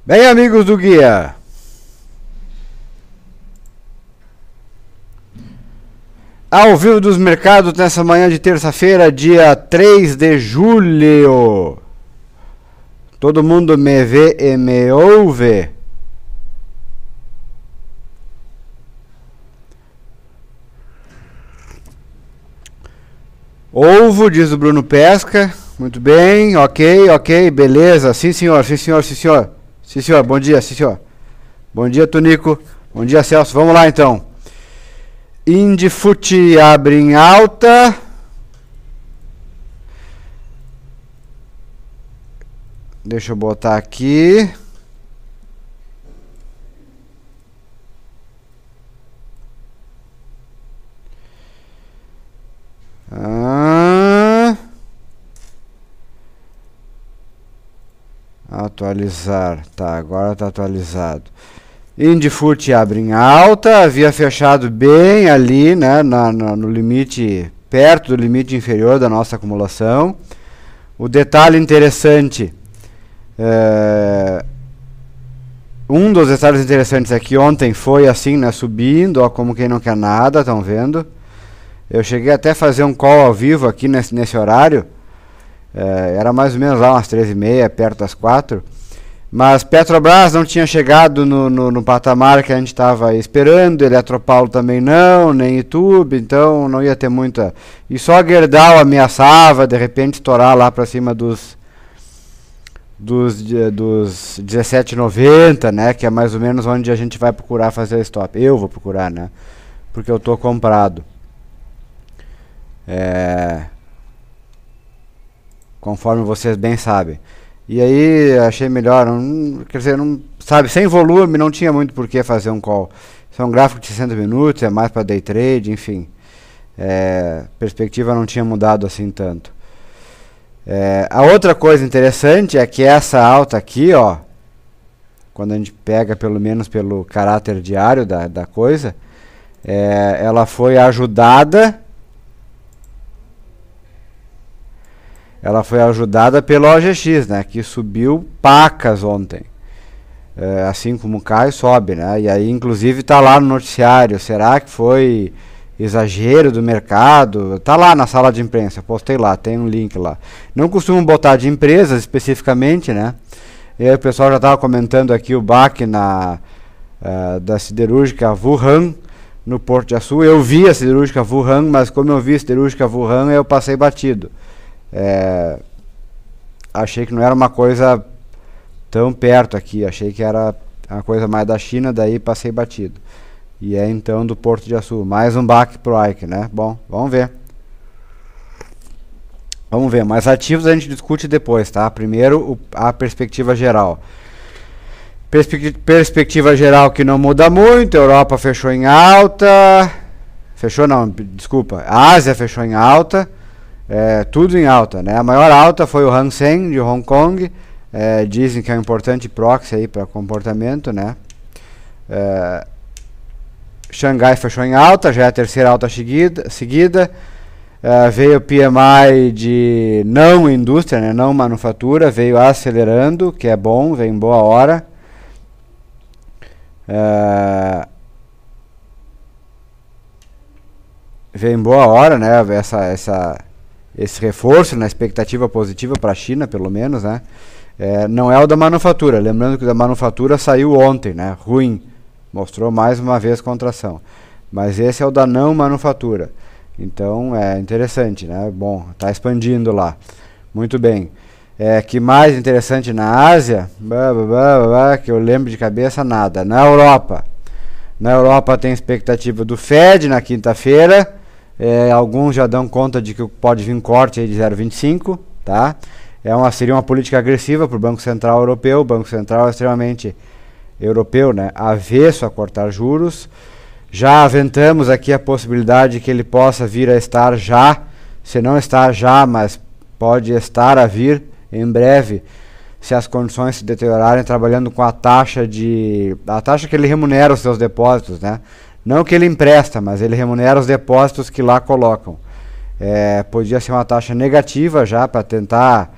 Bem, amigos do Guia, ao vivo dos mercados nessa manhã de terça-feira, dia 3 de julho. Todo mundo me vê e me ouve? Ovo, diz o Bruno Pesca. Muito bem, ok, beleza. Sim, senhor, sim, senhor, sim, senhor. Sim, senhor, bom dia, sim, senhor. Bom dia, Tonico. Bom dia, Celso. Vamos lá, então. Indifut abre em alta. Deixa eu botar aqui. Atualizar. Tá, agora tá atualizado. Indifut abre em alta, havia fechado bem ali, né, no limite, perto do limite inferior da nossa acumulação. O detalhe interessante, um dos detalhes interessantes é que ontem foi assim, né, subindo, ó, como quem não quer nada, estão vendo? Eu cheguei até a fazer um call ao vivo aqui nesse horário, era mais ou menos lá umas 13h30, perto das 4. Mas Petrobras não tinha chegado no patamar que a gente estava esperando, Eletropaulo também não, nem YouTube, então não ia ter muita. E só Gerdau ameaçava de repente estourar lá para cima dos 17,90, né, que é mais ou menos onde a gente vai procurar fazer stop. Eu vou procurar, né, porque eu tô comprado. Conforme vocês bem sabem. E aí achei melhor, quer dizer, não, sabe, sem volume não tinha muito por que fazer um call. Isso é um gráfico de 60 minutos, é mais para day trade, enfim. Perspectiva não tinha mudado assim tanto. A outra coisa interessante é que essa alta aqui, ó, quando a gente pega pelo menos pelo caráter diário da coisa, ela foi ajudada. Ela foi ajudada pelo OGX, né, que subiu pacas ontem. Assim como cai, sobe, né? E aí, inclusive, está lá no noticiário. Será que foi exagero do mercado? Está lá na sala de imprensa, postei lá, tem um link lá. Não costumo botar de empresas especificamente, né? E aí o pessoal já estava comentando aqui o baque da siderúrgica Wuhan, no Porto de Açu. Eu vi a siderúrgica Wuhan, mas como eu vi a siderúrgica Wuhan, eu passei batido. Achei que não era uma coisa tão perto aqui, achei que era uma coisa mais da China, daí passei batido. E então do Porto de Açu, mais um baque pro Ike, né? Bom, vamos ver. Vamos ver, mas ativos a gente discute depois, tá? Primeiro a perspectiva geral. Perspectiva geral que não muda muito, Europa fechou em alta, fechou não, desculpa, a Ásia fechou em alta. Tudo em alta, né? A maior alta foi o Hang Seng de Hong Kong. Dizem que é um importante proxy aí para comportamento, né? Xangai fechou em alta, já é a terceira alta seguida. Veio o PMI de não indústria, né? Não manufatura, veio acelerando, que é bom, veio em boa hora. Veio em boa hora, né? Esse reforço na expectativa positiva para a China, pelo menos, né? Não é o da manufatura, lembrando que o da manufatura saiu ontem, né? Ruim, mostrou mais uma vez contração, mas esse é o da não manufatura, então é interessante, né? Bom, está expandindo lá, muito bem. Que mais interessante na Ásia, que eu lembro de cabeça, nada. Na Europa tem expectativa do Fed na quinta-feira. Alguns já dão conta de que pode vir um corte aí de 0,25, tá? Seria uma política agressiva para o Banco Central Europeu. O Banco Central é extremamente europeu, né? Avesso a cortar juros. Já aventamos aqui a possibilidade que ele possa vir a estar já, se não estar já, mas pode estar a vir em breve, se as condições se deteriorarem, trabalhando com a taxa que ele remunera os seus depósitos, né? Não que ele empresta, mas ele remunera os depósitos que lá colocam. Podia ser uma taxa negativa já, para tentar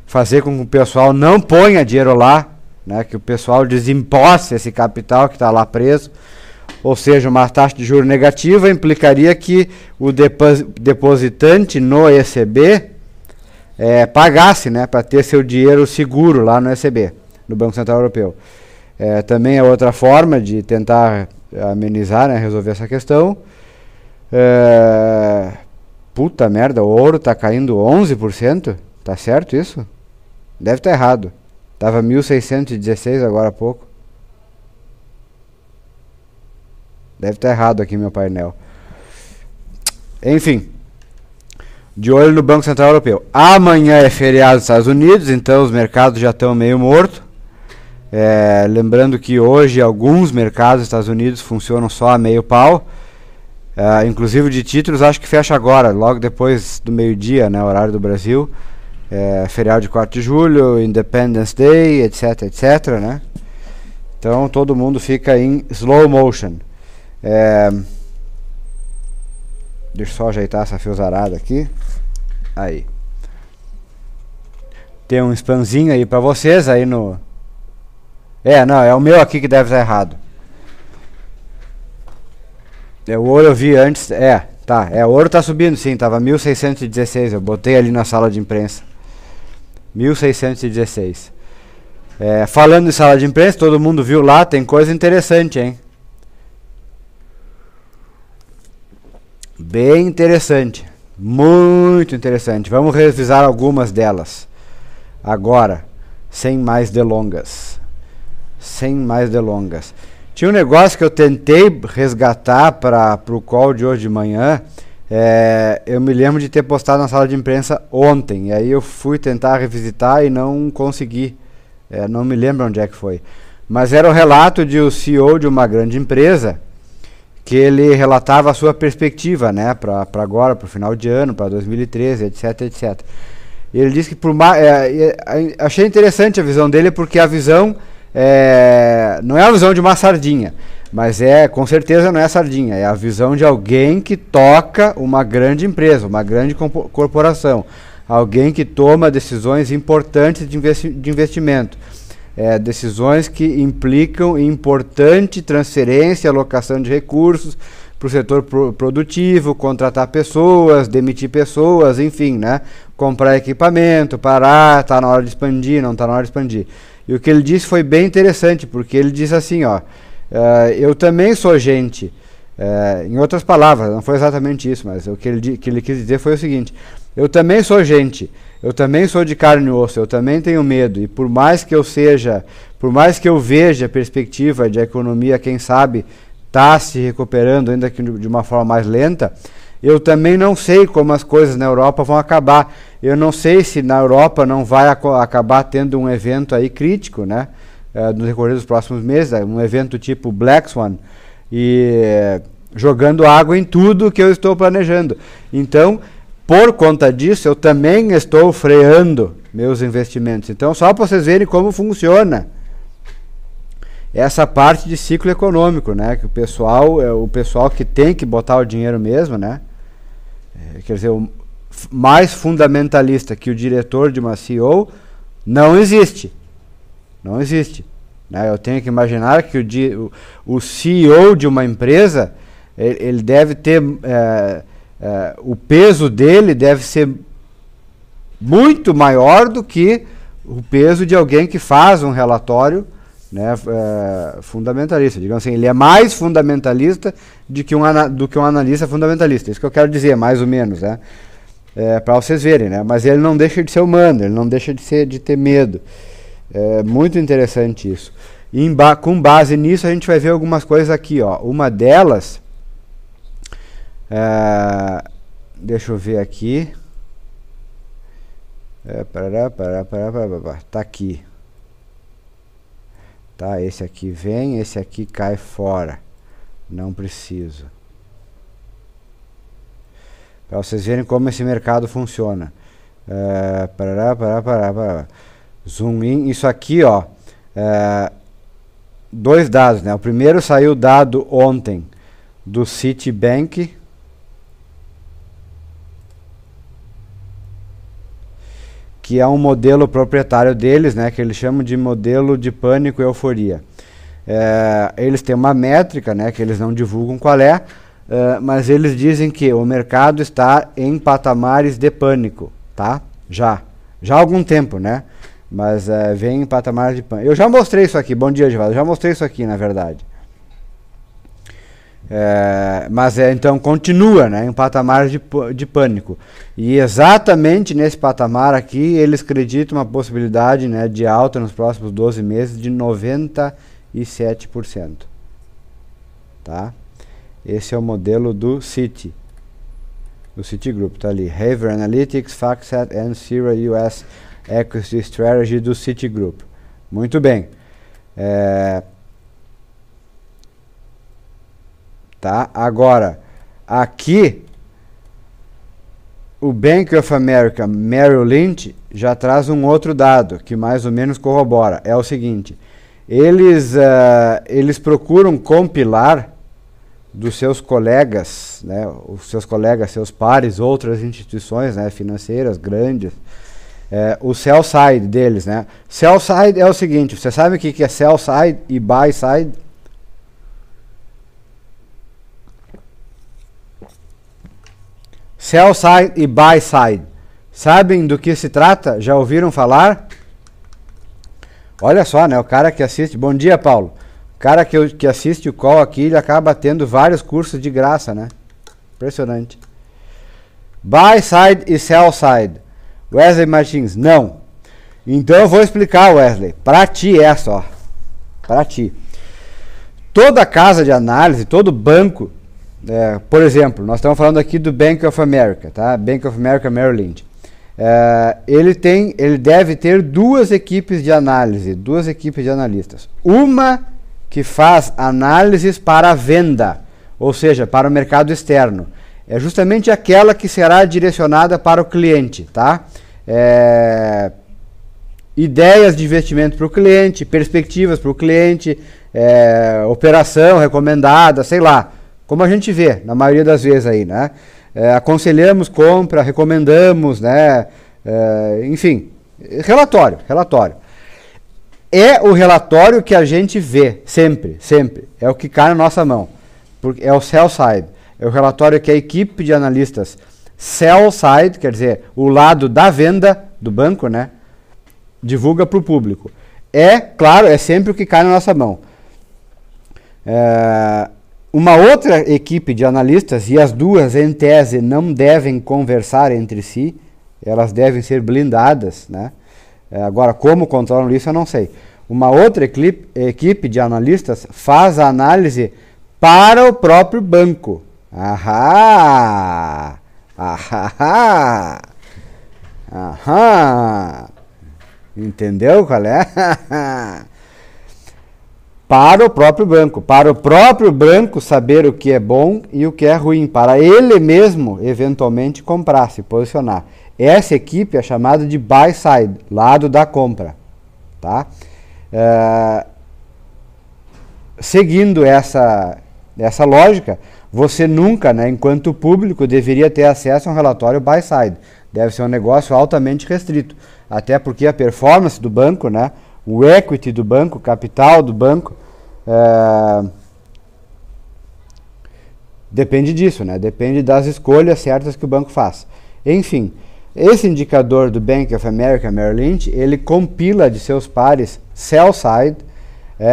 fazer com que o pessoal não ponha dinheiro lá, né, que o pessoal desimposse esse capital que está lá preso, ou seja, uma taxa de juros negativa implicaria que o depositante no ECB pagasse, né, para ter seu dinheiro seguro lá no ECB, no Banco Central Europeu. Também é outra forma de tentar amenizar, né, resolver essa questão. Puta merda, o ouro está caindo 11%, tá certo isso? Deve estar errado. Tava 1.616 agora há pouco. Deve estar errado aqui meu painel. Enfim. De olho no Banco Central Europeu. Amanhã é feriado nos Estados Unidos, então os mercados já estão meio mortos. Lembrando que hoje alguns mercados dos Estados Unidos funcionam só a meio pau. Inclusive de títulos, acho que fecha agora, logo depois do meio-dia, né, horário do Brasil. Feriado de 4 de julho, Independence Day, etc, etc, né? Então todo mundo fica em slow motion. Deixa eu só ajeitar essa fiozarada aqui. Aí. Tem um spamzinho aí pra vocês aí no... não, é o meu aqui que deve estar errado. O ouro eu vi antes... o ouro tá subindo sim, tava 1.616, eu botei ali na sala de imprensa. 1.616. Falando em sala de imprensa, todo mundo viu lá, tem coisa interessante, hein? Bem interessante. Muito interessante. Vamos revisar algumas delas. Agora, sem mais delongas. Sem mais delongas. Tinha um negócio que eu tentei resgatar para o call de hoje de manhã. Eu me lembro de ter postado na sala de imprensa ontem. E aí eu fui tentar revisitar e não consegui. Não me lembro onde é que foi. Mas era o relato de o CEO de uma grande empresa, que ele relatava a sua perspectiva, né, para agora, para o final de ano, para 2013, etc, etc. E ele disse que achei interessante a visão dele, porque a visão não é a visão de uma sardinha, mas com certeza não é a sardinha, é a visão de alguém que toca uma grande empresa, uma grande corporação, alguém que toma decisões importantes de investimento. Decisões que implicam em importante transferência e alocação de recursos para o setor produtivo, contratar pessoas, demitir pessoas, enfim, né? Comprar equipamento, parar, está na hora de expandir, não está na hora de expandir. E o que ele disse foi bem interessante, porque ele disse assim, eu também sou gente, em outras palavras, não foi exatamente isso, mas o que ele quis dizer foi o seguinte: eu também sou gente, eu também sou de carne e osso, eu também tenho medo, e por mais que eu veja a perspectiva de a economia, quem sabe, está se recuperando, ainda que de uma forma mais lenta, eu também não sei como as coisas na Europa vão acabar. Eu não sei se na Europa não vai acabar tendo um evento aí crítico, né, no decorrer dos próximos meses, um evento tipo Black Swan, e jogando água em tudo que eu estou planejando. Então, por conta disso, eu também estou freando meus investimentos. Então, só para vocês verem como funciona essa parte de ciclo econômico, né? Que o pessoal que tem que botar o dinheiro mesmo, né? Quer dizer, o mais fundamentalista que o diretor de uma CEO não existe. Não existe. Né? Eu tenho que imaginar que o CEO de uma empresa, ele deve ter... o peso dele deve ser muito maior do que o peso de alguém que faz um relatório, né, fundamentalista. Digamos assim, ele é mais fundamentalista do que um analista fundamentalista. Isso que eu quero dizer, mais ou menos, né? Para vocês verem, né? Mas ele não deixa de ser humano, ele não deixa de ter medo. É muito interessante isso. E com base nisso, a gente vai ver algumas coisas aqui, ó. Uma delas... deixa eu ver aqui. Tá aqui. Tá, esse aqui vem, esse aqui cai fora. Não preciso. Para vocês verem como esse mercado funciona. Zoom in. Isso aqui, ó. Dois dados, né? O primeiro saiu dado ontem do Citibank. que é um modelo proprietário deles, né, que eles chamam de modelo de pânico e euforia. Eles têm uma métrica, né, que eles não divulgam qual é, mas eles dizem que o mercado está em patamares de pânico, tá? Já há algum tempo, né? Mas vem em patamares de pânico. Eu já mostrei isso aqui, bom dia, Givaldo, eu já mostrei isso aqui, na verdade. Mas então continua, né, em patamares de pânico. E exatamente nesse patamar aqui, eles acreditam uma possibilidade, né, de alta nos próximos 12 meses de 97%. Tá? Esse é o modelo do Citi. Do Citigroup, tá ali. Haver Analytics, FactSet and Cira US Equity Strategy do Citigroup. Muito bem. Tá? Agora, aqui, o Bank of America Merrill Lynch já traz um outro dado que mais ou menos corrobora. É o seguinte, eles procuram compilar dos seus colegas, né, os seus colegas, seus pares, outras instituições, né, financeiras grandes, o sell side deles, né? Sell side é o seguinte, você sabe o que é sell side e buy side? Sell side e buy side. Sabem do que se trata? Já ouviram falar? Olha só, né? O cara que assiste... Bom dia, Paulo. O cara que assiste o call aqui, ele acaba tendo vários cursos de graça, né? Impressionante. Buy side e sell side. Wesley Martins, não. Então eu vou explicar, Wesley. Pra ti é só. Pra ti. Toda casa de análise, todo banco... por exemplo, nós estamos falando aqui do Bank of America, tá? Bank of America Merrill Lynch. Ele deve ter duas equipes de análise, duas equipes de analistas. Uma que faz análises para a venda, ou seja, para o mercado externo. É justamente aquela que será direcionada para o cliente, tá? Ideias de investimento para o cliente, perspectivas para o cliente, operação recomendada, sei lá. Como a gente vê, na maioria das vezes aí, né? Aconselhamos compra, recomendamos, né? Enfim, relatório. É o relatório que a gente vê, sempre. É o que cai na nossa mão. Porque é o sell side. É o relatório que a equipe de analistas sell side, quer dizer, o lado da venda do banco, né? Divulga para o público. Claro, é sempre o que cai na nossa mão. Uma outra equipe de analistas, e as duas, em tese, não devem conversar entre si, elas devem ser blindadas, né? Agora, como controlam isso, eu não sei. Uma outra equipe de analistas faz a análise para o próprio banco. Ahá! Entendeu qual é? Para o próprio banco saber o que é bom e o que é ruim, para ele mesmo eventualmente comprar, se posicionar. Essa equipe é chamada de buy side, lado da compra, tá? Seguindo essa lógica, você nunca, né, enquanto público, deveria ter acesso a um relatório buy side. Deve ser um negócio altamente restrito, até porque a performance do banco, né, o equity do banco, o capital do banco, depende disso, né? Depende das escolhas certas que o banco faz. Enfim, esse indicador do Bank of America Merrill Lynch, ele compila de seus pares sell side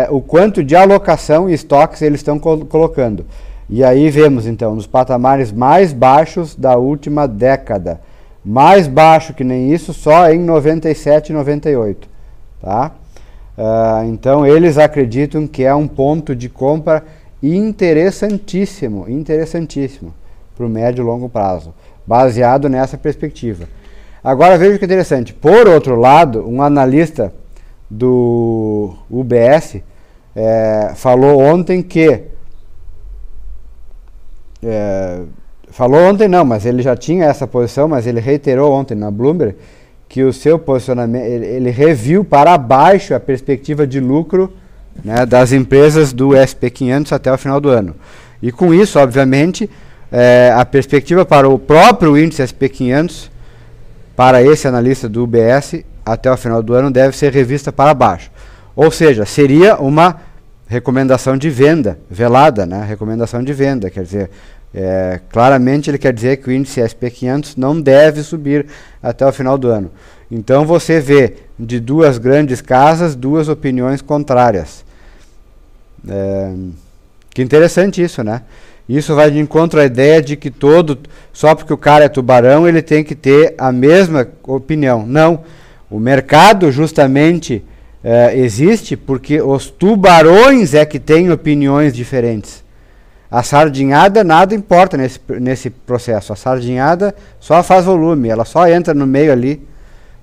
o quanto de alocação e estoques eles estão colocando. E aí vemos, então, nos patamares mais baixos da última década. Mais baixo que nem isso, só em 97 e 98, tá? Então eles acreditam que é um ponto de compra interessantíssimo para o médio e longo prazo, baseado nessa perspectiva. Agora veja que interessante, por outro lado, um analista do UBS falou ontem que falou ontem não, mas ele já tinha essa posição, mas ele reiterou ontem na Bloomberg que o seu posicionamento, ele reviu para baixo a perspectiva de lucro, né, das empresas do SP500 até o final do ano. E com isso, obviamente, a perspectiva para o próprio índice SP500 para esse analista do UBS, até o final do ano, deve ser revista para baixo. Ou seja, seria uma recomendação de venda, velada, né? Recomendação de venda, quer dizer, claramente ele quer dizer que o índice SP500 não deve subir até o final do ano. Então você vê de duas grandes casas, duas opiniões contrárias. Que interessante isso, né? Isso vai de encontro à ideia de que só porque o cara é tubarão, ele tem que ter a mesma opinião. Não, o mercado justamente existe porque os tubarões é que têm opiniões diferentes. A sardinhada nada importa nesse processo. A sardinhada só faz volume, ela só entra no meio ali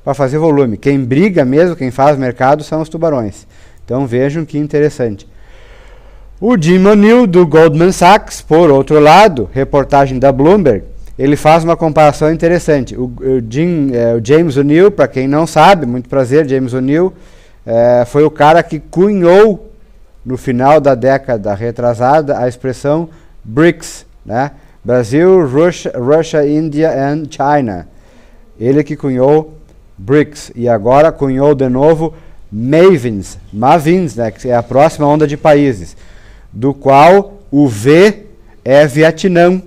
para fazer volume. Quem briga mesmo, quem faz mercado são os tubarões. Então vejam que interessante. O Jim O'Neill do Goldman Sachs, por outro lado, reportagem da Bloomberg, ele faz uma comparação interessante. O James O'Neill, para quem não sabe, muito prazer, James O'Neill, foi o cara que cunhou no final da década retrasada a expressão BRICS, né? Brasil, Russia, India and China. Ele que cunhou BRICS e agora cunhou de novo Mavins, né? Que é a próxima onda de países, do qual o V é Vietnã,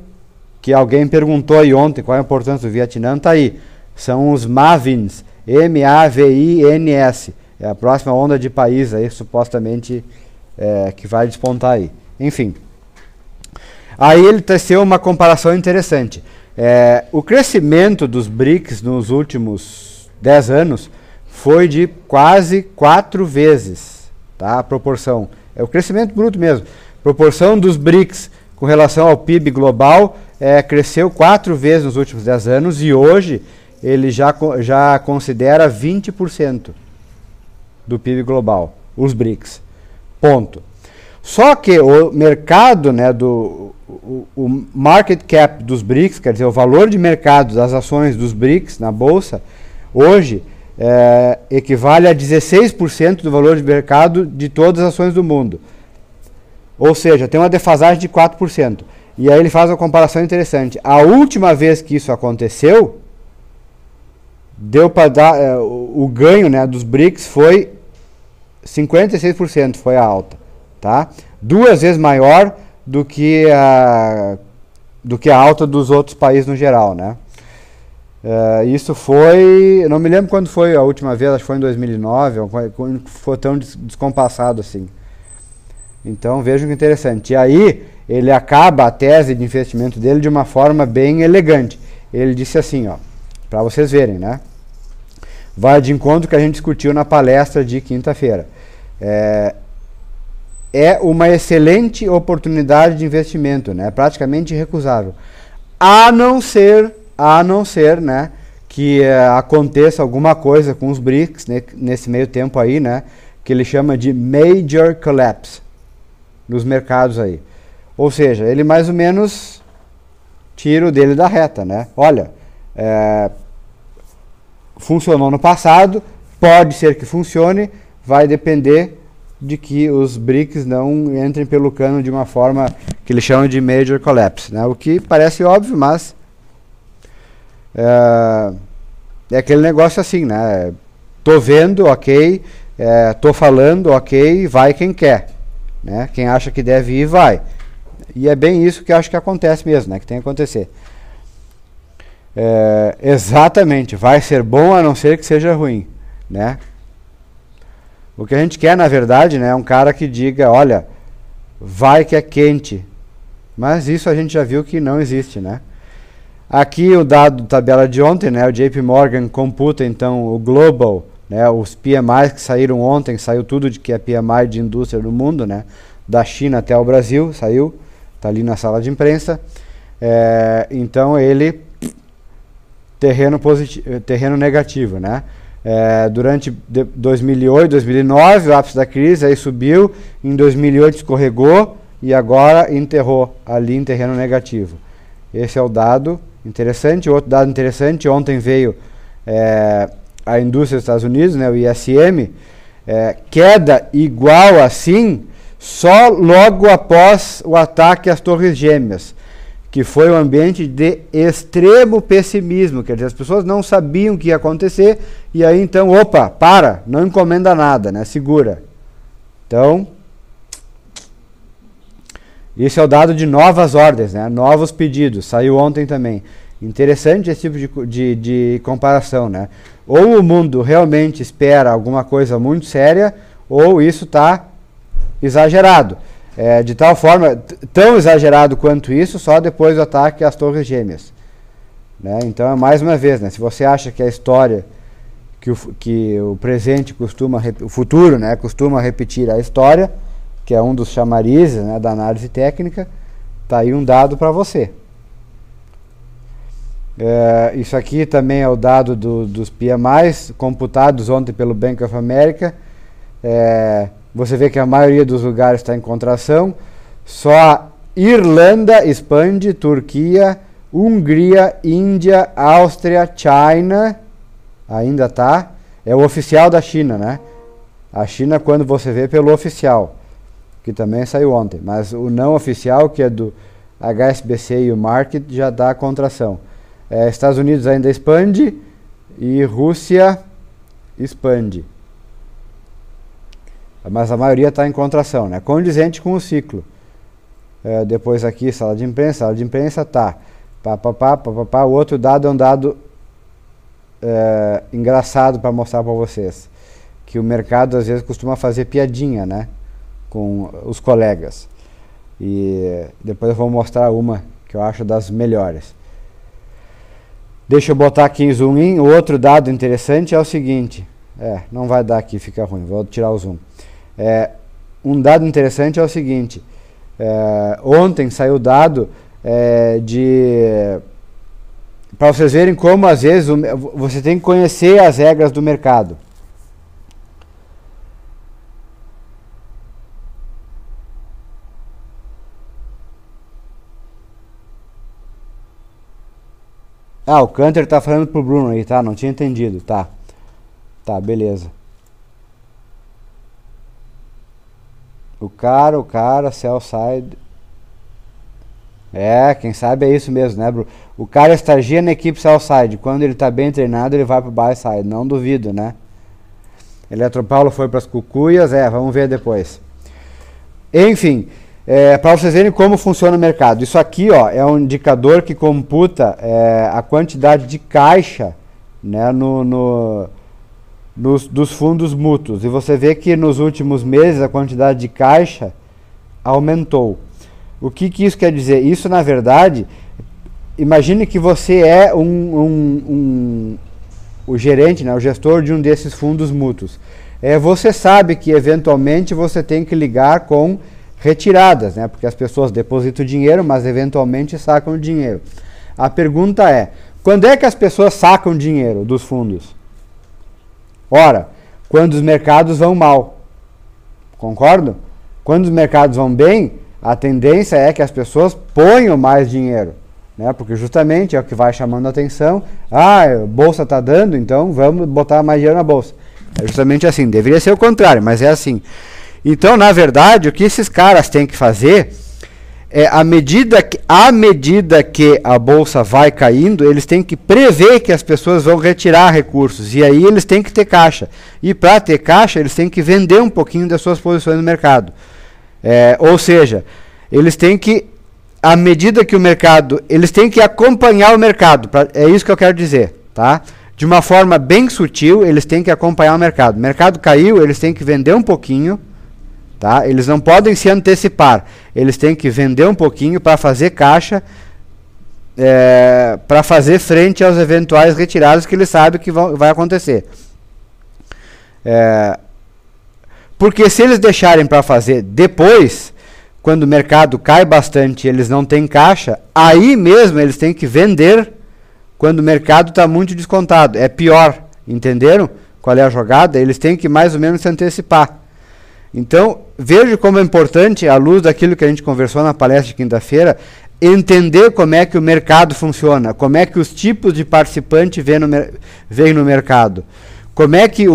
que alguém perguntou aí ontem qual é a importância do Vietnã, está aí. São os Mavins, M-A-V-I-N-S. É a próxima onda de país aí, supostamente, que vai despontar aí. Enfim. Aí ele teceu uma comparação interessante. O crescimento dos BRICS nos últimos 10 anos foi de quase 4 vezes, tá? A proporção. É o crescimento bruto mesmo. Proporção dos BRICS com relação ao PIB global cresceu 4 vezes nos últimos 10 anos e hoje ele já considera 20% do PIB global, os BRICS. Ponto. Só que o mercado, né, o market cap dos BRICS, quer dizer, o valor de mercado das ações dos BRICS na bolsa, hoje equivale a 16% do valor de mercado de todas as ações do mundo. Ou seja, tem uma defasagem de 4%. E aí ele faz uma comparação interessante. A última vez que isso aconteceu, deu para dar o ganho, né, dos BRICS foi 56%, foi a alta, tá? 2 vezes maior do que a alta dos outros países no geral, né? Isso foi, eu não me lembro quando foi a última vez, acho que foi em 2009, quando foi tão descompassado assim. Então vejam que interessante. E aí ele acaba a tese de investimento dele de uma forma bem elegante. Ele disse assim, ó, para vocês verem, né? Vai de encontro que a gente discutiu na palestra de quinta-feira. É uma excelente oportunidade de investimento, né? Praticamente irrecusável. A não ser, né, que aconteça alguma coisa com os BRICS, né, nesse meio tempo aí, né, que ele chama de major collapse nos mercados aí. Ou seja, ele mais ou menos tira o dele da reta, né? Olha, funcionou no passado, pode ser que funcione, vai depender de que os BRICS não entrem pelo cano de uma forma que ele chama de major collapse, né? O que parece óbvio, mas é aquele negócio assim, né? Tô vendo, ok, tô falando, ok, vai quem quer, né? Quem acha que deve ir, vai. E é bem isso que eu acho que acontece mesmo, né? Que tem que acontecer. Exatamente, vai ser bom a não ser que seja ruim, né? O que a gente quer, na verdade, né, é um cara que diga, olha, vai que é quente. Mas isso a gente já viu que não existe, né? Aqui o dado tabela de ontem, né, o JP Morgan computa então o Global, né, os PMIs que saíram ontem, saiu tudo de que é PMI de indústria no mundo, né, da China até o Brasil, saiu, tá ali na sala de imprensa. Então ele terreno negativo, né? Durante 2008, 2009, o ápice da crise, aí subiu, em 2008 escorregou e agora enterrou ali em terreno negativo. Esse é o dado interessante. Outro dado interessante, ontem veio a indústria dos Estados Unidos, né, o ISM, queda igual assim, só logo após o ataque às Torres Gêmeas. que foi um ambiente de extremo pessimismo, quer dizer, as pessoas não sabiam o que ia acontecer, e aí então, opa, não encomenda nada, né, segura. Então, isso é o dado de novas ordens, né, novos pedidos, saiu ontem também. Interessante esse tipo de comparação, né, ou o mundo realmente espera alguma coisa muito séria, ou isso está exagerado. De tal forma, tão exagerado quanto isso, só depois do ataque às Torres Gêmeas. Né? Então, mais uma vez, né, se você acha que a história, que o presente o futuro, né, costuma repetir a história, que é um dos chamarizes, né, da análise técnica, está aí um dado para você. Isso aqui também é o dado dos PMIs, computados ontem pelo Bank of America. Você vê que a maioria dos lugares está em contração, só Irlanda expande, Turquia, Hungria, Índia, Áustria, China, ainda tá, é o oficial da China, né? A China quando você vê pelo oficial, que também saiu ontem, mas o não oficial, que é do HSBC e o Market, já dá contração. Estados Unidos ainda expande e Rússia expande. Mas a maioria está em contração, né? Condizente com o ciclo. Depois aqui, sala de imprensa tá. O outro dado é um dado engraçado para mostrar para vocês. Que o mercado às vezes costuma fazer piadinha, né? Com os colegas. E depois eu vou mostrar uma que eu acho das melhores. Deixa eu botar aqui em zoom in. O outro dado interessante é o seguinte. Não vai dar aqui, fica ruim. Vou tirar o zoom. Um dado interessante é o seguinte, ontem saiu o dado para vocês verem como às vezes você tem que conhecer as regras do mercado. O Canter tá falando pro Bruno aí, tá? Não tinha entendido, tá, beleza. O cara, sell side. Quem sabe é isso mesmo, né, Bruno? O cara estagia na equipe sell side. Quando ele tá bem treinado, ele vai pro buy side. Não duvido, né? Eletropaulo foi para as cucuias. Vamos ver depois. Enfim, para vocês verem como funciona o mercado. Isso aqui, ó, é um indicador que computa a quantidade de caixa, né, dos fundos mútuos, e você vê que nos últimos meses a quantidade de caixa aumentou. O que isso quer dizer? Isso, na verdade, imagine que você é o gerente, né, o gestor de um desses fundos mútuos. Você sabe que eventualmente você tem que ligar com retiradas, né, porque as pessoas depositam dinheiro, mas eventualmente sacam dinheiro. A pergunta é, quando é que as pessoas sacam dinheiro dos fundos? Ora, quando os mercados vão mal, concordo? Quando os mercados vão bem, a tendência é que as pessoas ponham mais dinheiro, né? Porque justamente é o que vai chamando a atenção. A bolsa está dando, então vamos botar mais dinheiro na bolsa. É justamente assim, deveria ser o contrário, mas é assim. Então, na verdade, o que esses caras têm que fazer à medida que a bolsa vai caindo, eles têm que prever que as pessoas vão retirar recursos, e aí eles têm que ter caixa. E para ter caixa, eles têm que vender um pouquinho das suas posições no mercado. Ou seja, eles têm que, à medida que o mercado, eles têm que acompanhar o mercado. É isso que eu quero dizer, tá? De uma forma bem sutil, eles têm que acompanhar o mercado. O mercado caiu, eles têm que vender um pouquinho. Tá? Eles não podem se antecipar, eles têm que vender um pouquinho para fazer caixa, para fazer frente aos eventuais retiradas que eles sabem que vai acontecer. Porque se eles deixarem para fazer depois, quando o mercado cai bastante e eles não têm caixa, aí mesmo eles têm que vender quando o mercado está muito descontado. É pior, entenderam qual é a jogada? Eles têm que mais ou menos se antecipar. Então, veja como é importante, à luz daquilo que a gente conversou na palestra de quinta-feira, entender como é que o mercado funciona, como é que os tipos de participante vêm no mercado. Como é que,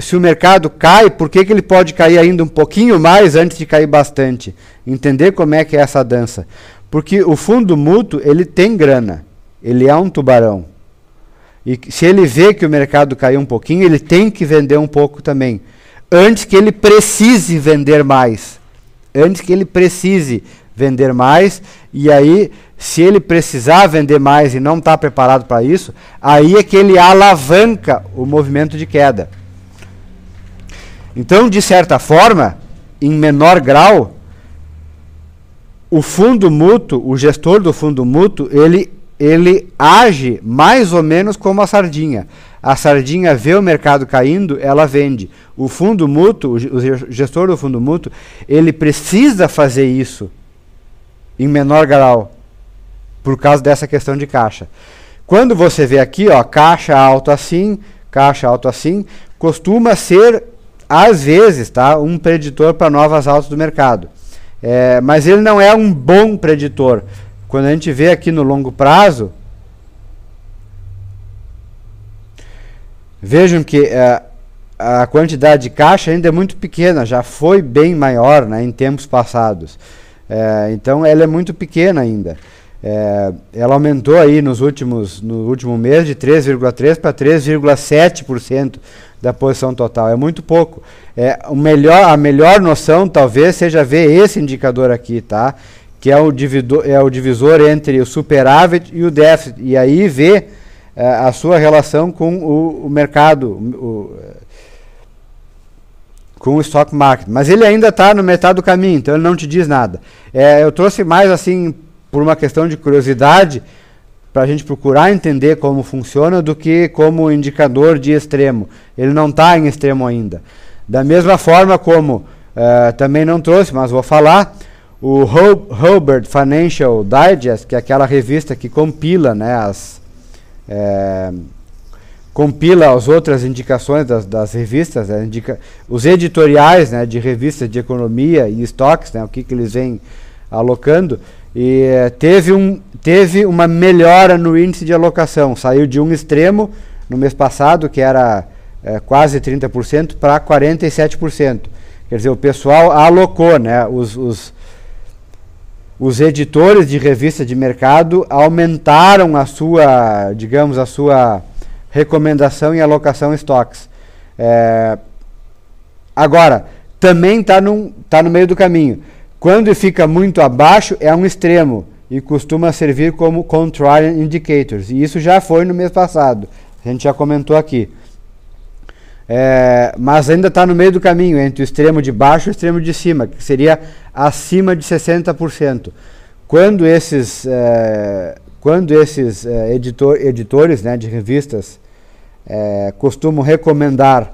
se o mercado cai, por que ele pode cair ainda um pouquinho mais antes de cair bastante? Entender como é que é essa dança. Porque o fundo mútuo, ele tem grana. Ele é um tubarão. E se ele vê que o mercado caiu um pouquinho, ele tem que vender um pouco também. Antes que ele precise vender mais. Antes que ele precise vender mais. E aí, se ele precisar vender mais e não está preparado para isso, aí é que ele alavanca o movimento de queda. Então, de certa forma, em menor grau, o fundo mútuo, o gestor do fundo mútuo, ele age mais ou menos como a sardinha. A sardinha vê o mercado caindo, ela vende. O fundo mútuo, o gestor do fundo mútuo, ele precisa fazer isso em menor grau, por causa dessa questão de caixa. Quando você vê aqui, ó, caixa alto assim, costuma ser, às vezes, tá, um preditor para novas altas do mercado. Mas ele não é um bom preditor. Quando a gente vê aqui no longo prazo, vejam que a quantidade de caixa ainda é muito pequena, já foi bem maior, né, em tempos passados. Então ela é muito pequena ainda. Ela aumentou aí no último mês de 3,3% para 3,7% da posição total. É muito pouco. A melhor noção talvez seja ver esse indicador aqui, tá? Que é o divisor entre o superávit e o déficit. E aí ver a sua relação com o mercado, com o stock market. Mas ele ainda está no metade do caminho, então ele não te diz nada. Eu trouxe mais assim por uma questão de curiosidade, para a gente procurar entender como funciona, do que como indicador de extremo. Ele não está em extremo ainda. Da mesma forma como, também não trouxe, mas vou falar, o Hubbard Financial Digest, que é aquela revista que compila, né, compila as outras indicações das revistas, os editoriais, né, de revistas de economia e estoques, né, o que eles vêm alocando, e teve uma melhora no índice de alocação. Saiu de um extremo no mês passado, que era quase 30%, para 47%. Quer dizer, o pessoal alocou, né, os editores de revista de mercado aumentaram a sua, digamos, a sua recomendação em alocação em estoques. Agora, também está no meio do caminho. Quando fica muito abaixo, é um extremo e costuma servir como contrarian indicators. E isso já foi no mês passado. A gente já comentou aqui. Mas ainda está no meio do caminho, entre o extremo de baixo e o extremo de cima, que seria acima de 60%. Quando esses editores, né, de revistas costumam recomendar,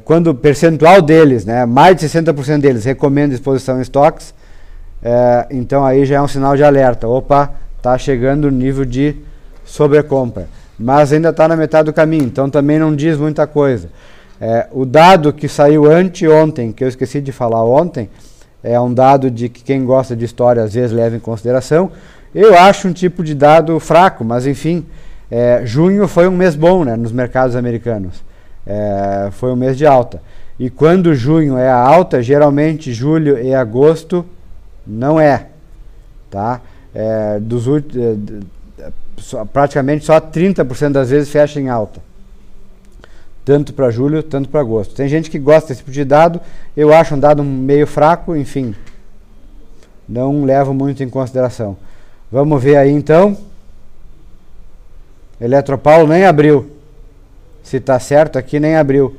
quando o percentual deles, né, mais de 60% deles recomenda exposição em estoques, então aí já é um sinal de alerta. Opa, está chegando o nível de sobrecompra. Mas ainda está na metade do caminho, então também não diz muita coisa. O dado que saiu anteontem, que eu esqueci de falar ontem, é um dado de que quem gosta de história às vezes leva em consideração. Eu acho um tipo de dado fraco, mas enfim, junho foi um mês bom, né, nos mercados americanos. Foi um mês de alta. E quando junho é a alta, geralmente julho e agosto não é. Tá? Praticamente só 30% das vezes fecha em alta. Tanto para julho, tanto para agosto. Tem gente que gosta desse tipo de dado, eu acho um dado meio fraco, enfim. Não levo muito em consideração. Vamos ver aí então. Eletropaulo nem abriu. Se está certo aqui, nem abriu.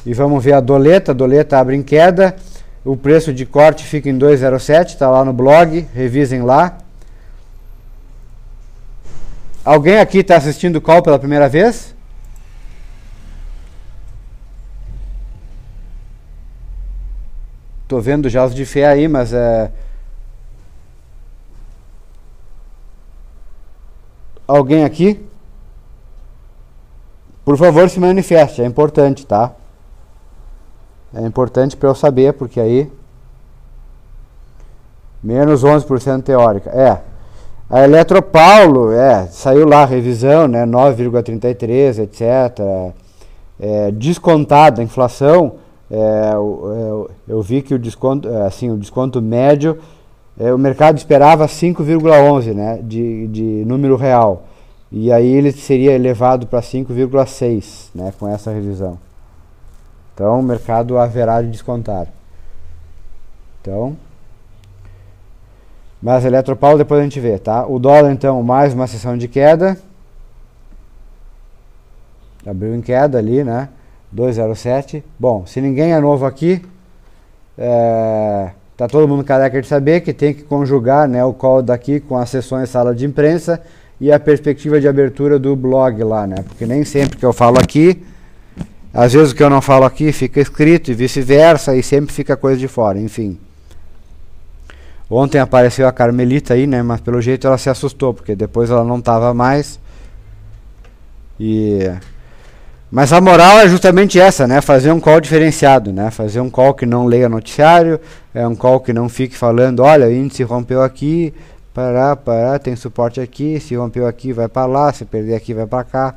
E vamos ver a doleta. A doleta abre em queda. O preço de corte fica em 2,07. Está lá no blog. Revisem lá. Alguém aqui está assistindo o call pela primeira vez? Estou vendo já os de fé aí, mas alguém aqui? Por favor, se manifeste, é importante, tá? É importante para eu saber, porque aí menos 11% teórica. A Eletropaulo, saiu lá a revisão, né, 9,33, etc. Descontada a inflação, Eu vi que o desconto, assim, o desconto médio, o mercado esperava 5,11, né, de número real. E aí ele seria elevado para 5,6, né, com essa revisão. Então o mercado haverá de descontar. Então, mas Eletropaulo depois a gente vê, tá? O dólar então mais uma sessão de queda. Abriu em queda ali, né? 2,07. Bom, se ninguém é novo aqui, tá todo mundo careca de saber que tem que conjugar, né, o call daqui com as sessões sala de imprensa e a perspectiva de abertura do blog lá, né? Porque nem sempre que eu falo aqui, às vezes o que eu não falo aqui fica escrito e vice-versa, e sempre fica coisa de fora, enfim. Ontem apareceu a Carmelita aí, né? Mas pelo jeito ela se assustou, porque depois ela não estava mais. Mas a moral é justamente essa, né? Fazer um call diferenciado, né? Fazer um call que não leia noticiário, um call que não fique falando, olha, o índice rompeu aqui, tem suporte aqui, se rompeu aqui vai para lá, se perder aqui vai para cá.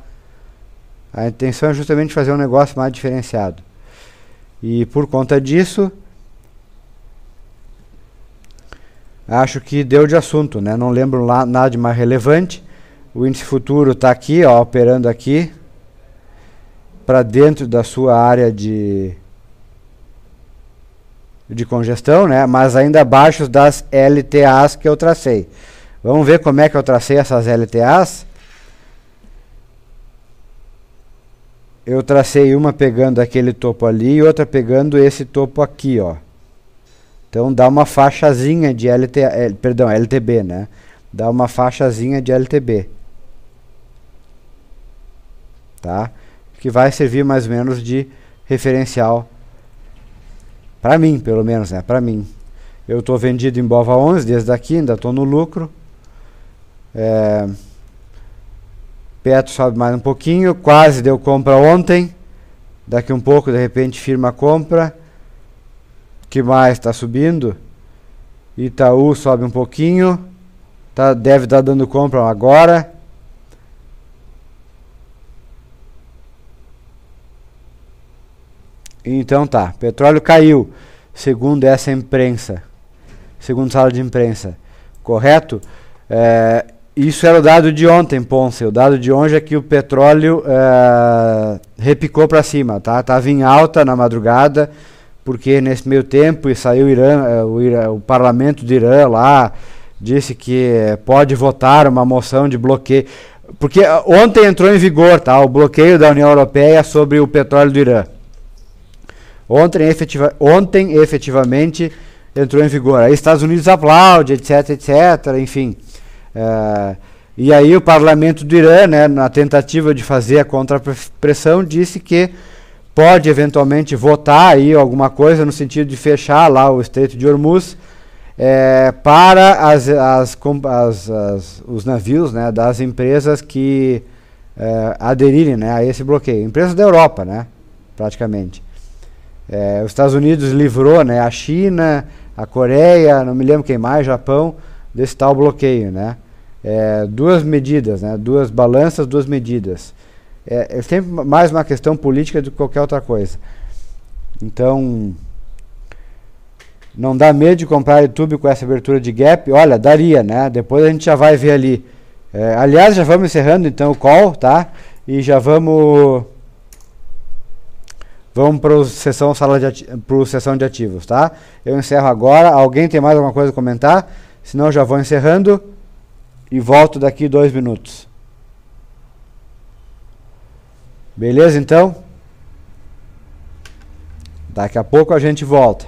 A intenção é justamente fazer um negócio mais diferenciado. E por conta disso, acho que deu de assunto, né? Não lembro lá nada de mais relevante. O índice futuro está aqui, ó, operando aqui para dentro da sua área de congestão, né? Mas ainda abaixo das LTAs que eu tracei. Vamos ver como é que eu tracei essas LTAs. Eu tracei uma pegando aquele topo ali e outra pegando esse topo aqui, ó. Então dá uma faixazinha de LTB, né? Dá uma faixazinha de LTB. Tá? Que vai servir mais ou menos de referencial para mim, pelo menos, né? Para mim. Eu estou vendido em BOVA 11 desde aqui, ainda estou no lucro. Petro sobe mais um pouquinho, quase deu compra ontem. Daqui um pouco, de repente, firma a compra. Que mais está subindo? Itaú sobe um pouquinho, deve estar dando compra agora. Então tá, petróleo caiu, segundo essa imprensa, segundo sala de imprensa, correto? Isso era o dado de ontem, Ponce. O dado de hoje é que o petróleo repicou para cima, tá? Estava em alta na madrugada, porque nesse meio tempo saiu o parlamento do Irã lá, disse que pode votar uma moção de bloqueio, porque ontem entrou em vigor, tá, o bloqueio da União Europeia sobre o petróleo do Irã. Ontem efetivamente entrou em vigor. Aí Estados Unidos aplaude, etc, enfim. E aí o parlamento do Irã, né, na tentativa de fazer a contrapressão, disse que pode eventualmente votar aí alguma coisa no sentido de fechar lá o Estreito de Hormuz para os navios, né, das empresas que aderirem, né, a esse bloqueio. Empresas da Europa, né, praticamente. Os Estados Unidos livrou, né, a China, a Coreia, não me lembro quem mais, Japão, desse tal bloqueio, né. Duas medidas, né, duas balanças, duas medidas. É sempre mais uma questão política do que qualquer outra coisa. Então, não dá medo de comprar YouTube com essa abertura de gap? Olha, daria, né? Depois a gente já vai ver ali. Aliás, já vamos encerrando então o call, tá? E já vamos para sessão de ativos, tá? Eu encerro agora. Alguém tem mais alguma coisa a comentar? Senão eu já vou encerrando e volto daqui 2 minutos. Beleza, então? Daqui a pouco a gente volta.